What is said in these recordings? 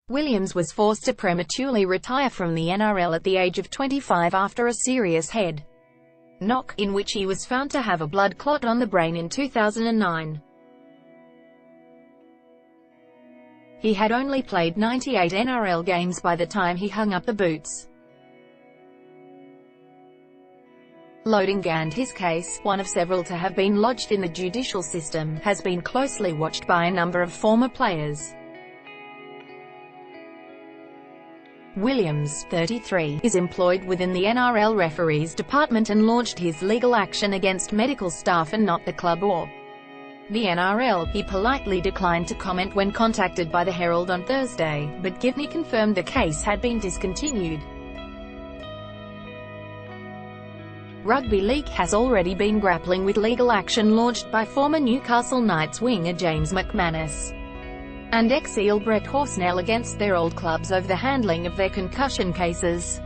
Williams was forced to prematurely retire from the NRL at the age of 25 after a serious head knock, in which he was found to have a blood clot on the brain in 2009. He had only played 98 NRL games by the time he hung up the boots. LoadingAnd, his case, one of several to have been lodged in the judicial system, has been closely watched by a number of former players. Williams, 33, is employed within the NRL referees department and launched his legal action against medical staff and not the club or the NRL. He politely declined to comment when contacted by the Herald on Thursday, but Givney confirmed the case had been discontinued. Rugby League has already been grappling with legal action launched by former Newcastle Knights winger James McManus and ex-Eel Brett Horsnell against their old clubs over the handling of their concussion cases.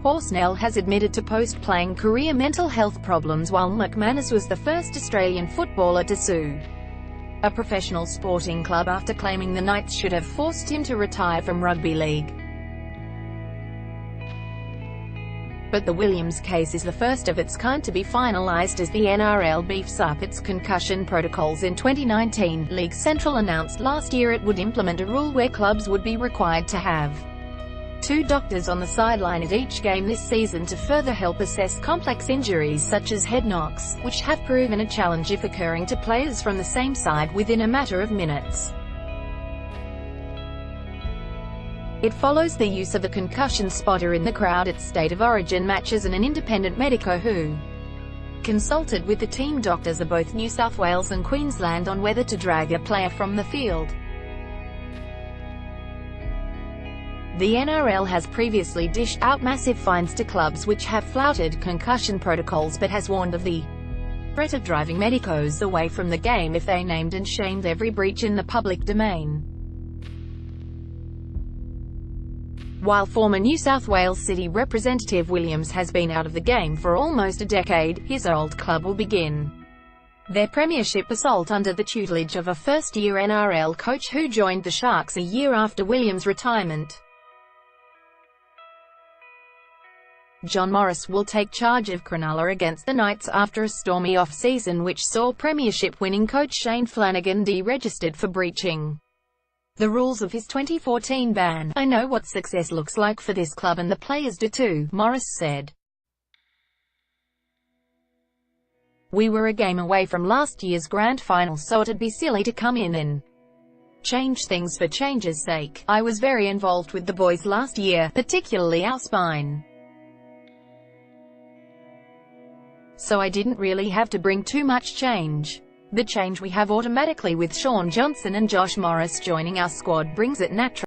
Horsnell has admitted to post-playing career mental health problems, while McManus was the first Australian footballer to sue a professional sporting club after claiming the Knights should have forced him to retire from rugby league. But the Williams case is the first of its kind to be finalised as the NRL beefs up its concussion protocols in 2019. League Central announced last year it would implement a rule where clubs would be required to have 2 doctors on the sideline at each game this season to further help assess complex injuries such as head knocks, which have proven a challenge if occurring to players from the same side within a matter of minutes. It follows the use of a concussion spotter in the crowd at State of Origin matches and an independent medico who consulted with the team doctors of both New South Wales and Queensland on whether to drag a player from the field. The NRL has previously dished out massive fines to clubs which have flouted concussion protocols, but has warned of the threat of driving medicos away from the game if they named and shamed every breach in the public domain. While former New South Wales City representative Williams has been out of the game for almost a decade, his old club will begin their premiership assault under the tutelage of a first-year NRL coach who joined the Sharks a year after Williams' retirement. John Morris will take charge of Cronulla against the Knights after a stormy off-season which saw premiership-winning coach Shane Flanagan deregistered for breaching the rules of his 2014 ban. "I know what success looks like for this club and the players do too," Morris said. "We were a game away from last year's grand final, so it'd be silly to come in and change things for change's sake. I was very involved with the boys last year, particularly our spine. So I didn't really have to bring too much change. The change we have automatically with Sean Johnson and Josh Morris joining our squad brings it naturally."